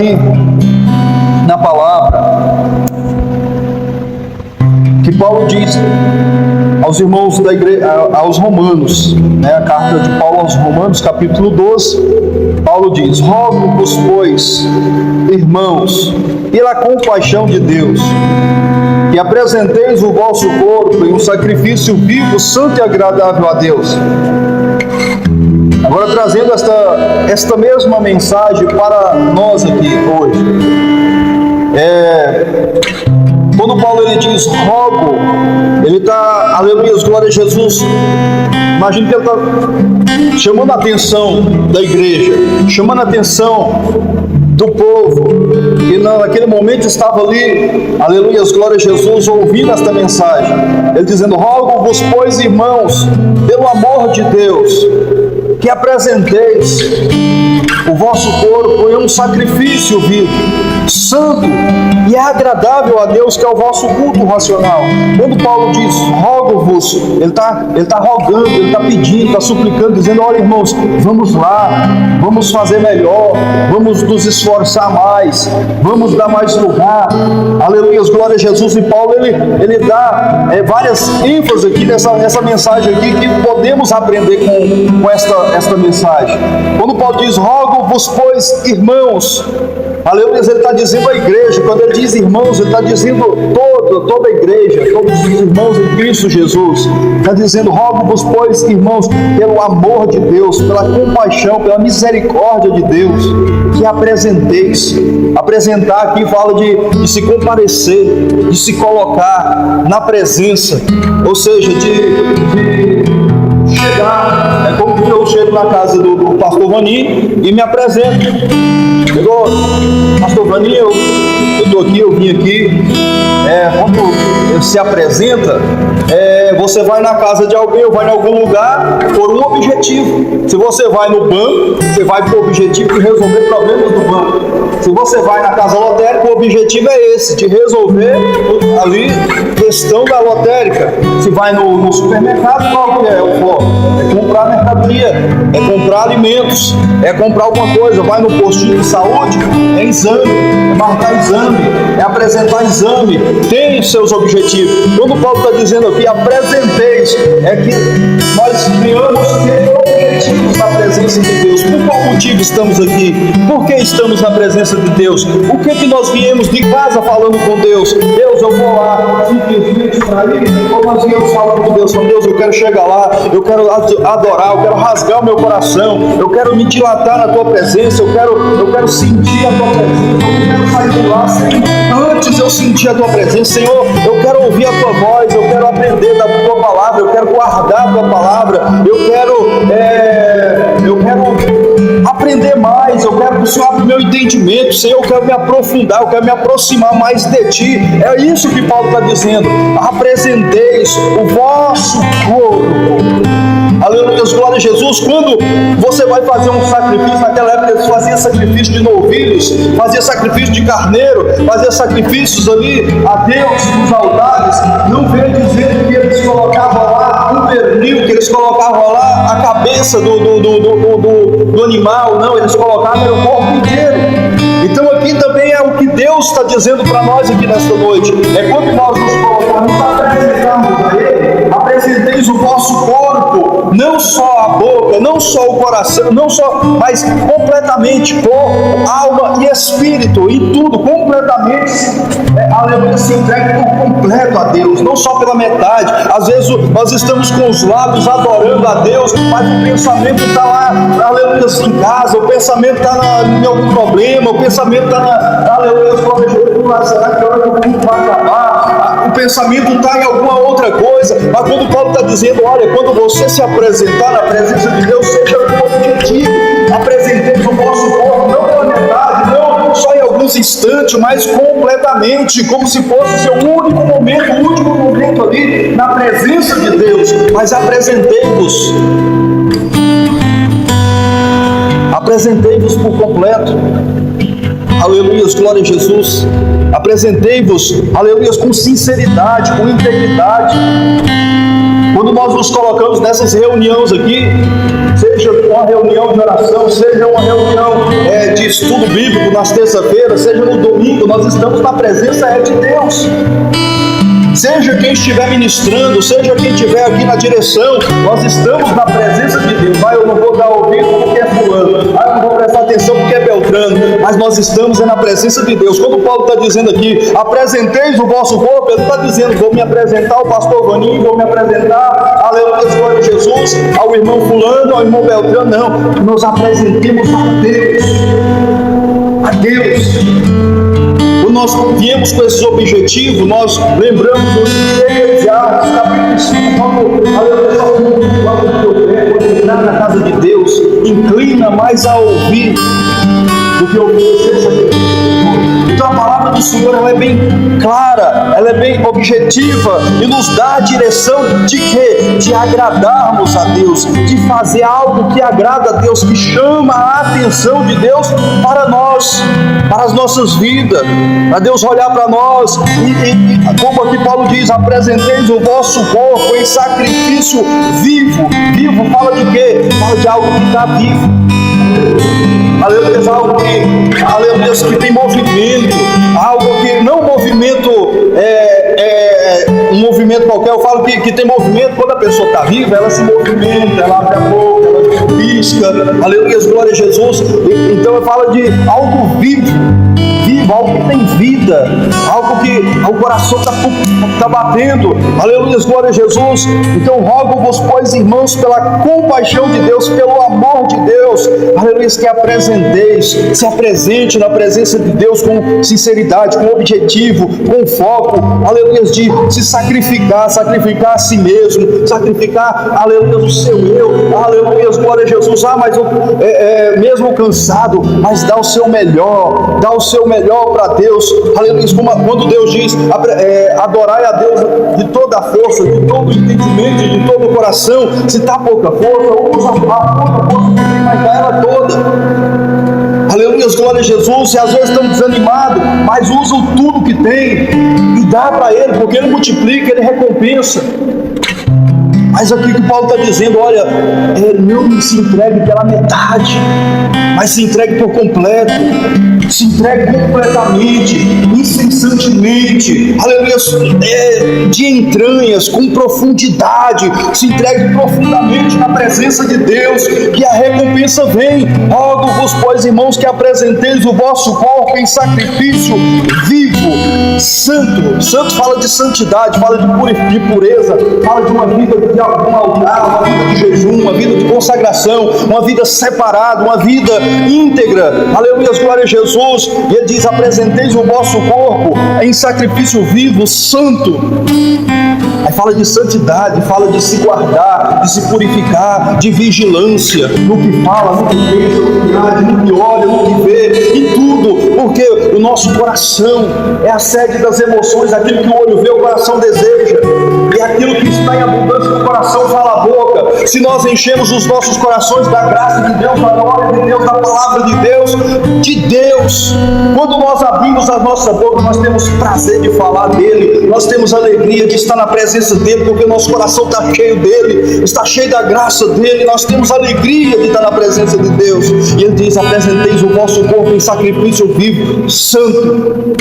na palavra que Paulo diz aos irmãos da igreja, aos Romanos, né? A carta de Paulo aos Romanos, capítulo 12, Paulo diz: rogo-vos, pois, irmãos, pela compaixão de Deus, que apresenteis o vosso corpo em um sacrifício vivo, santo e agradável a Deus. Agora, trazendo esta mesma mensagem para nós aqui hoje. Quando Paulo ele diz rogo, ele está, aleluia, glória a Jesus. Imagina que ele está chamando a atenção da igreja, chamando a atenção do povo, que naquele momento estava ali, aleluia, glória a Jesus, ouvindo esta mensagem. Ele dizendo: rogo-vos, pois, irmãos, pelo amor de Deus, que apresenteis o vosso corpo em um sacrifício vivo, santo e agradável a Deus, que é o vosso culto racional. Quando Paulo diz rogo-vos, ele está rogando, ele está pedindo, está suplicando, dizendo: olha, irmãos, vamos lá, vamos fazer melhor, vamos nos esforçar mais, vamos dar mais lugar, aleluia, glória a Jesus. E Paulo ele dá várias ênfases aqui nessa mensagem aqui, que podemos aprender com esta mensagem. Quando Paulo diz rogo-vos, pois, irmãos, aleluia, ele está dizendo a igreja. Quando ele diz irmãos, ele está dizendo toda a igreja, todos os irmãos em Cristo Jesus. Está dizendo: rogo-vos, pois, irmãos, pelo amor de Deus, pela compaixão, pela misericórdia de Deus, que apresenteis. Apresentar aqui fala de se comparecer, de se colocar na presença, ou seja, de chegar. É como que eu chego na casa do pastor Vani e me apresento. Chegou, pastor Vani, eu estou aqui, eu vim aqui. Quando se apresenta, você vai na casa de alguém ou vai em algum lugar por um objetivo. Se você vai no banco, você vai com o objetivo de resolver problemas do banco. Se você vai na casa lotérica, o objetivo é esse, de resolver ali questão da lotérica. Se vai no supermercado, qual que é o foco? É comprar mercadoria, é comprar alimentos, é comprar alguma coisa. Vai no postinho de saúde, é exame, é marcar exame, é apresentar exame. Tem os seus objetivos. Quando Paulo está dizendo aqui, apresenteis, é que nós criamos objetivos na presença de Deus. Por qual motivo estamos aqui? Por que estamos na presença de Deus? O que nós viemos de casa falando com Deus? Deus, eu vou lá simplesmente para ir, como nós viemos falando com Deus? Deus, eu quero chegar lá, eu quero adorar, eu quero rasgar o meu coração, eu quero me dilatar na tua presença, eu quero sentir a tua presença, eu quero sair de lá sem antes eu sentir a tua presença. Senhor, eu quero ouvir a tua voz, eu quero aprender da tua palavra, eu quero guardar a tua palavra, eu quero aprender mais, eu quero que o Senhor abra o meu entendimento. Senhor, eu quero me aprofundar, eu quero me aproximar mais de ti. É isso que Paulo está dizendo: apresenteis o vosso corpo. Aleluia, glória a Jesus. Quando você vai fazer um sacrifício, naquela época eles faziam sacrifício de novilhos, faziam sacrifício de carneiro, faziam sacrifícios ali a Deus nos altares. Não vem dizendo que eles colocavam lá um pernil, que eles colocavam lá a cabeça do animal. Não, eles colocavam o corpo inteiro. Então aqui também é o que Deus está dizendo para nós aqui nesta noite. É quando nós nos colocamos, apresentamos a Ele, apresenteis o vosso corpo, não só a boca, não só o coração, não só, mas completamente corpo, alma e espírito, e tudo completamente, aleluia, se entrega por completo a Deus, não só pela metade. Às vezes nós estamos com os lábios adorando a Deus, mas o pensamento está lá, aleluia, em casa, o pensamento está em algum problema, o pensamento está na, aleluia, será que a hora que o mundo vai acabar? O pensamento está em alguma outra coisa. Mas quando Paulo está dizendo, olha, quando você se apresentar na presença de Deus, seja com o objetivo, apresentemos o vosso corpo, não pela metade, não só em alguns instantes, mas completamente, como se fosse seu único momento, o último momento ali na presença de Deus. Mas apresentei-vos por completo. Aleluia, glória a Jesus. Apresentei-vos, aleluia, com sinceridade, com integridade. Quando nós nos colocamos nessas reuniões aqui, seja uma reunião de oração, seja uma reunião de estudo bíblico nas terça-feiras, seja no domingo, nós estamos na presença de Deus. Seja quem estiver ministrando, seja quem estiver aqui na direção, nós estamos na presença de Deus. Eu não vou dar ouvido porque é fulano, eu não vou prestar atenção porque é Beltrano, mas nós estamos na presença de Deus. Quando Paulo está dizendo aqui, apresenteis o vosso corpo, ele está dizendo, vou me apresentar ao pastor Vaninho, vou me apresentar, aleluia, glória a Jesus, ao irmão fulano, ao irmão Beltrano, não, nós apresentemos a Deus, a Deus. Nós viemos com esses objetivos, nós lembramos os 6 de Atos, capítulo 5, quando entrar na casa de Deus, inclina mais a ouvir do que obedecer. Então a palavra do Senhor, ela é bem clara, ela é bem objetiva e nos dá a direção de quê? De agradarmos a Deus, de fazer algo que agrada a Deus, que chama a atenção de Deus para nós, para as nossas vidas, para Deus olhar para nós e como aqui Paulo diz, apresenteis o vosso corpo em sacrifício vivo. Vivo fala de quê? Fala de algo que está vivo. Aleluia, algo que, aleluia, que tem movimento, algo que não movimento um movimento qualquer. Eu falo que tem movimento quando a pessoa está viva, ela se movimenta, ela abre a boca, ela pisca, aleluia, glória a Jesus. Então eu falo de algo vivo, algo que tem vida, algo que o coração está batendo, aleluia, glória a Jesus. Então rogo-vos, pois, irmãos, pela compaixão de Deus, pelo amor de Deus, aleluia, que apresenteis, se apresente na presença de Deus com sinceridade, com objetivo, com foco, aleluia, de se sacrificar a si mesmo, sacrificar, aleluia, o seu eu, aleluia, glória a Jesus. Mas mesmo cansado, mas dá o seu melhor para Deus, aleluia. Quando Deus diz adorai a Deus de toda a força, de todo o entendimento, de todo o coração. Se está pouca força, usa a pouca força que tem, mas dá ela toda, aleluia, glória a Jesus. E às vezes estamos desanimados, mas usa tudo que tem e dá para Ele, porque Ele multiplica, Ele recompensa. Mas aqui que Paulo está dizendo, olha, não se entregue pela metade, mas se entregue por completo, se entregue completamente, incessantemente, aleluia, de entranhas, com profundidade, se entregue profundamente na presença de Deus, que a recompensa vem. Rogo-vos, pois, irmãos, que apresenteis o vosso corpo em sacrifício vivo, santo. Santo fala de santidade, fala de pureza, fala de uma vida de algum altar, uma vida de jejum, uma vida de consagração, uma vida separada, uma vida íntegra, aleluia, glória a Jesus. E ele diz, apresenteis o vosso corpo em sacrifício vivo, santo. Aí fala de santidade, fala de se guardar, de se purificar, de vigilância, no que fala, no que pensa, no que age, no que olha, no que vê, em tudo, porque o nosso coração é a sede das emoções, aquilo que o olho vê, o coração deseja, e aquilo que está em abundância no coração fala a boca. Se nós enchemos os nossos corações da graça de Deus, da glória de Deus, da palavra de Deus, quando nós abrimos a nossa boca, nós temos prazer de falar dele, nós temos alegria de estar na presença dele, porque o nosso coração está cheio dele, está cheio da graça dele, nós temos alegria de estar na presença de Deus. E ele diz, apresenteis o vosso corpo em sacrifício vivo, santo,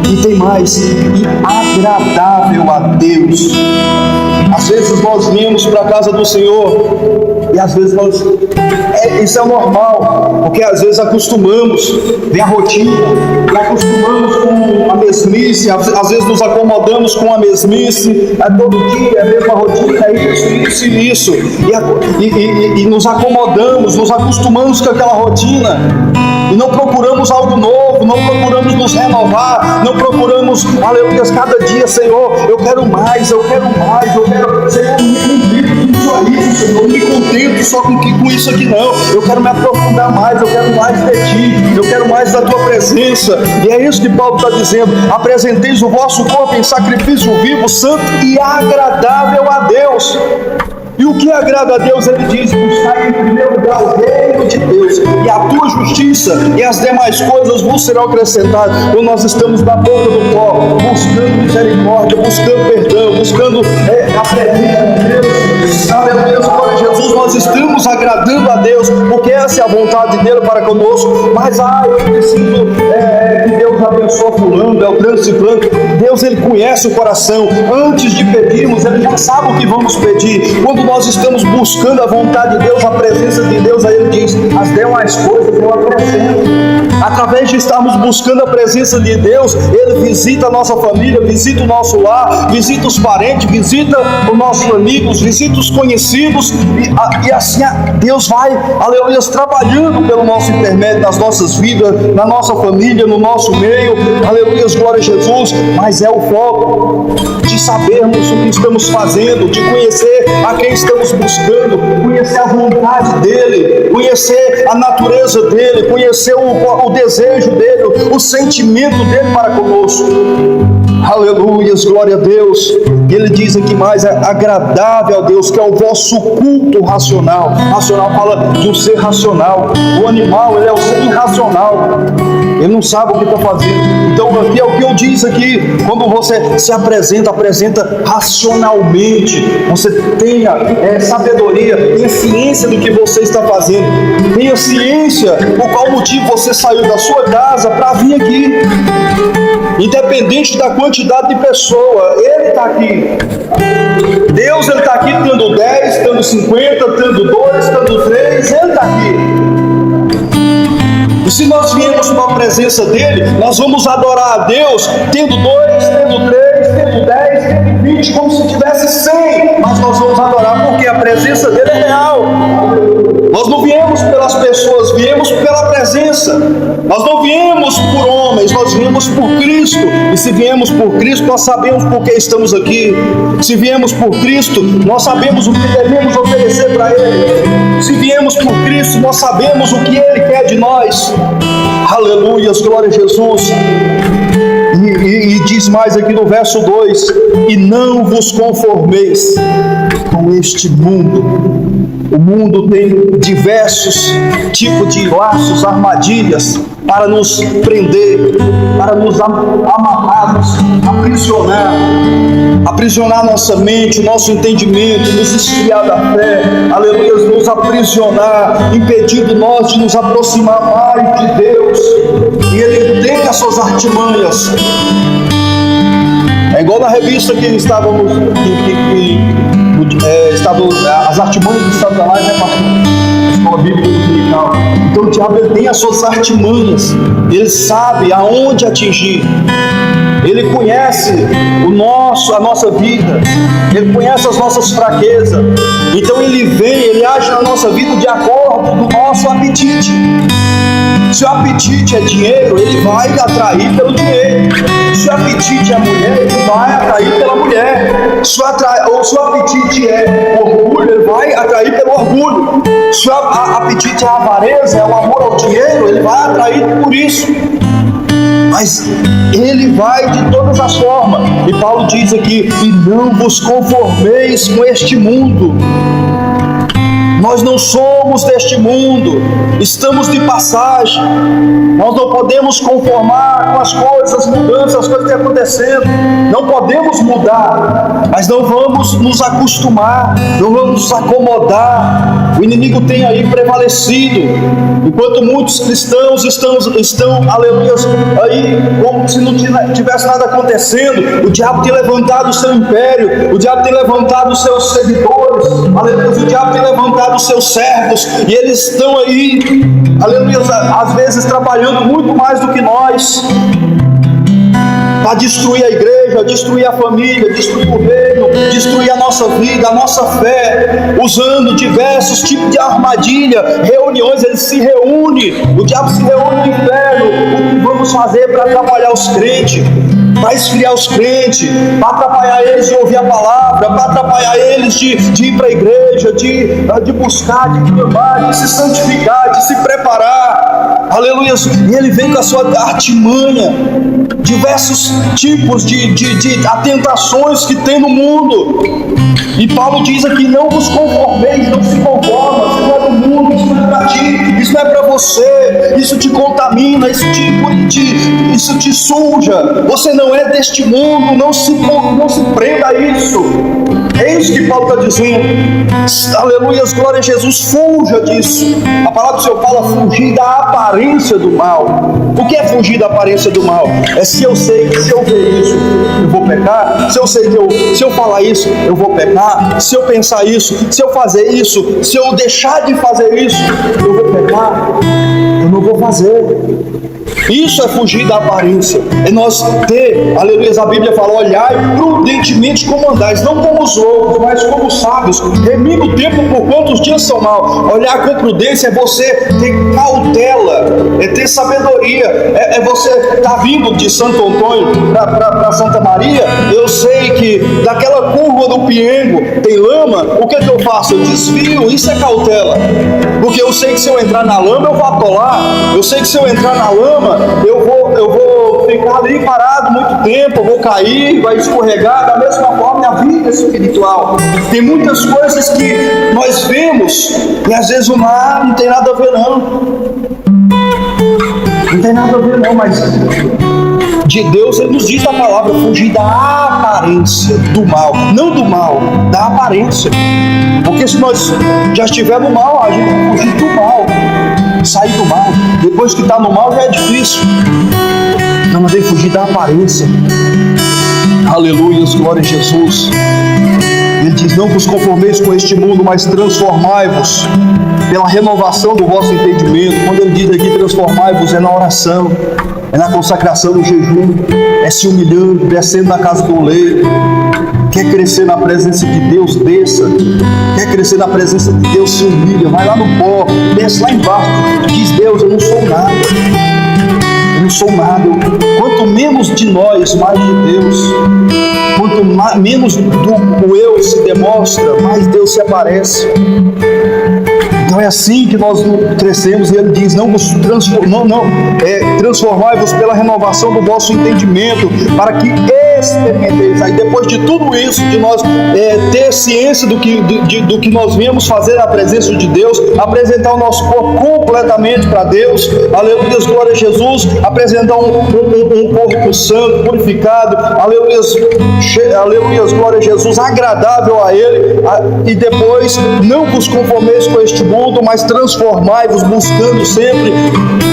e tem mais, e agradável a Deus. Às vezes nós viemos para a casa do Senhor e às vezes isso é normal, porque às vezes acostumamos, vem a rotina, e acostumamos com a mesmice, às vezes nos acomodamos com a mesmice, todo dia é a mesma rotina, isso, e nos acomodamos, nos acostumamos com aquela rotina, e não procuramos algo novo, não procuramos nos renovar, não procuramos, aleluia, cada dia, Senhor, eu quero mais, Senhor, me livre só isso, Senhor, não me contento só com isso aqui não, eu quero me aprofundar mais, eu quero mais de Ti, eu quero mais da Tua presença. E é isso que Paulo está dizendo, apresenteis o vosso corpo em sacrifício vivo, santo e agradável a Deus. E o que agrada a Deus? Ele diz, buscar em primeiro lugar o reino de Deus e a tua justiça, e as demais coisas vos serão acrescentadas. Quando nós estamos na boca do pó, buscando misericórdia, buscando perdão, buscando a presença de Deus, aleluia, glória a Jesus, nós estamos agradando a Deus, porque essa é a vontade dele para conosco. Mas eu preciso que Deus abençoe fulano, Beltrano, Ciclano. Deus, ele conhece o coração. Antes de pedirmos, ele já sabe o que vamos pedir. Quando nós estamos buscando a vontade de Deus, a presença de Deus, aí ele diz: as demais coisas eu acrescento. Através de estarmos buscando a presença de Deus, ele visita a nossa família, visita o nosso lar, visita os parentes, visita os nossos amigos, visita os conhecidos, e assim Deus vai, aleluia, trabalhando pelo nosso intermédio, nas nossas vidas, na nossa família, no nosso meio, aleluia, glória a Jesus. Mas é o foco de sabermos o que estamos fazendo, de conhecer a quem estamos buscando, conhecer a vontade dele, conhecer a natureza dele, conhecer o desejo dele, o sentimento dele para conosco. Aleluia, glória a Deus. Ele diz aqui mais: é agradável a Deus, que é o vosso culto racional. Racional fala de um ser racional. O animal, ele é o ser irracional, ele não sabe o que está fazendo. Então aqui é o que eu disse aqui: quando você se apresenta racionalmente, você tenha sabedoria, tenha ciência do que você está fazendo, tenha ciência por qual motivo você saiu da sua casa para vir aqui. Independente da quantidade de pessoa, ele está aqui. Deus, ele está aqui tendo 10, tendo 50, tendo 2, tendo 3, ele está aqui. E se nós viemos para a presença dele, nós vamos adorar a Deus tendo 2, tendo 3, tendo 10, tendo 20, como se tivesse 100. Mas nós vamos adorar porque a presença dele é real. Nós não viemos pelas pessoas, viemos pela presença. Nós não viemos por homens, nós viemos por Cristo. E se viemos por Cristo, nós sabemos por que estamos aqui. Se viemos por Cristo, nós sabemos o que devemos oferecer para Ele. Se viemos por Cristo, nós sabemos o que Ele quer de nós. Aleluia, glória a Jesus. E diz mais aqui no verso 2: e não vos conformeis com este mundo. O mundo tem diversos tipos de laços, armadilhas para nos prender, para nos amarrarmos, aprisionar nossa mente, nosso entendimento, nos esfriar da fé, aleluia, nos aprisionar, impedindo nós de nos aproximar mais de Deus. E ele tem as suas artimanhas. É igual na revista que estávamos, as artimanhas de Satanás, né, pastor? Escola Bíblica Dominical. Então o diabo, ele tem as suas artimanhas, ele sabe aonde atingir, ele conhece a nossa vida, ele conhece as nossas fraquezas. Então ele age na nossa vida de acordo com o nosso apetite. Se o apetite é dinheiro, ele vai atrair pelo dinheiro. Se o apetite é mulher, ele vai atrair pela mulher. Se o apetite é orgulho, ele vai atrair pelo orgulho. Se o apetite é avareza, é o amor ao dinheiro, ele vai atrair por isso. Mas ele vai de todas as formas. E Paulo diz aqui: e não vos conformeis com este mundo. Nós não somos deste mundo, estamos de passagem. Nós não podemos conformar com as coisas, as mudanças, as coisas que estão acontecendo. Não podemos mudar, mas não vamos nos acostumar, não vamos nos acomodar. O inimigo tem aí prevalecido, enquanto muitos cristãos estão aleluia, aí como se não tivesse nada acontecendo. O diabo tem levantado o seu império, o diabo tem levantado os seus seguidores, aleluia, o diabo tem levantado os seus servos, e eles estão aí, aleluia, às vezes trabalhando muito mais do que nós, para destruir a igreja, destruir a família, destruir o reino, destruir a nossa vida, a nossa fé, usando diversos tipos de armadilha, reuniões. Ele se reúne, o diabo se reúne no inferno. O que vamos fazer para atrapalhar os crentes? Para esfriar os crentes, para atrapalhar eles de ouvir a palavra, para atrapalhar eles de ir para a igreja, de buscar, de clamar, de se santificar, de se preparar, aleluia. E ele vem com a sua artimanha, diversos tipos de tentações que tem no mundo. E Paulo diz aqui: não vos conformeis, não se conforma, isso não é do mundo, isso não é para ti, isso não é para você, isso te contamina, isso te suja. Você não é deste mundo, não se prenda a isso. É isso que Paulo está dizendo. Aleluias, glória a Jesus. Fuja disso. A palavra do Senhor fala fugir da aparência do mal. O que é fugir da aparência do mal? É se eu sei que se eu ver isso eu vou pecar, se eu sei que se eu falar isso eu vou pecar, se eu pensar isso, se eu fazer isso, se eu deixar de fazer isso eu vou pecar, eu não vou fazer. Isso é fugir da aparência. É nós ter, aleluia, a Bíblia fala: olhai prudentemente como andais, não como os outros, mas como sábios, remindo o tempo por quanto os dias são maus. Olhar com prudência é você ter cautela, é ter sabedoria, é você estar vindo de Santo Antônio para Santa Maria. Eu sei que daquela curva do Piengo tem lama, o que eu faço? Eu desvio. Isso é cautela, porque eu sei que se eu entrar na lama eu vou atolar, eu sei que se eu entrar na lama eu vou ficar ali parado muito tempo, eu vou cair, vai escorregar. Da mesma forma, a vida espiritual. Tem muitas coisas que nós vemos e às vezes o mar não tem nada a ver não. Não tem nada a ver não, mas de Deus Ele nos diz a palavra: fugir da aparência do mal. Não do mal, da aparência. Porque se nós já estivermos no mal, a gente tem que fugir do mal, sair do mal. Depois que está no mal já é difícil. Então nós temos que fugir da aparência. Aleluias, glória a Jesus. Ele diz: não vos conformeis com este mundo, mas transformai-vos pela renovação do vosso entendimento. Quando ele diz aqui transformai-vos, é na oração, é na consagração, no jejum, é se humilhando, descendo na casa do leito. Quer crescer na presença de Deus, desça. Quer crescer na presença de Deus, se humilha, vai lá no pó, desce lá embaixo, diz: Deus, eu não sou nada, eu não sou nada. Quanto menos de nós, mais de Deus. Quanto menos do eu se demonstra, mais Deus se aparece. Então é assim que nós crescemos. E ele diz: transformai-vos pela renovação do vosso entendimento, para que experimenteis. Aí depois de tudo isso, de nós ter ciência do que nós viemos fazer na presença de Deus, apresentar o nosso corpo completamente para Deus, aleluia, glória a Jesus, apresentar um corpo santo, purificado, aleluia, glória a Jesus, agradável a Ele. E depois: não vos conformeis com este mundo, mas transformai-vos, buscando sempre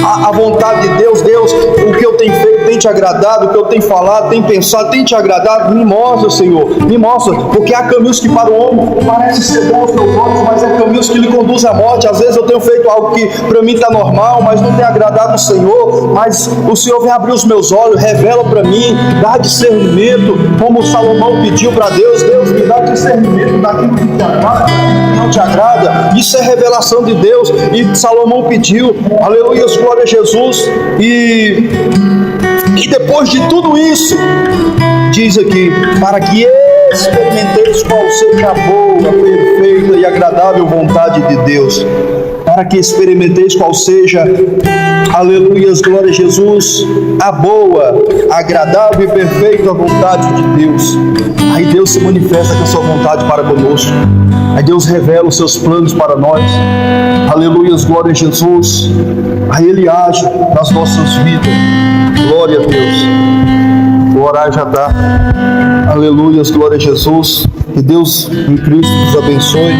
a vontade de Deus. Deus, o que eu tenho feito tem te agradado, o que eu tenho falado, tenho pensado, tem te agradado? Me mostra, Senhor, me mostra, porque há caminhos que para o homem parecem ser bons aos teus olhos, mas há caminhos que lhe conduzem à morte. Às vezes eu tenho feito algo que para mim está normal, mas não tem agradado o Senhor, mas o Senhor vem abrir os meus olhos, revela para mim, dá discernimento, como Salomão pediu para Deus: Deus, me dá discernimento daquilo que te agrada, que não te agrada. Isso é revelação de Deus, e Salomão pediu, aleluia, glória a Jesus. E depois de tudo isso, diz aqui: para que experimenteis qual seja a boa, perfeita e agradável vontade de Deus. Para que experimenteis qual seja, aleluias, glória a Jesus, a boa, agradável e perfeita vontade de Deus. Aí Deus se manifesta com a sua vontade para conosco. Aí Deus revela os seus planos para nós. Aleluias, glória a Jesus. Aí Ele age nas nossas vidas. Glória a Deus. O horário já está. Aleluias, glória a Jesus. Que Deus em Cristo nos abençoe.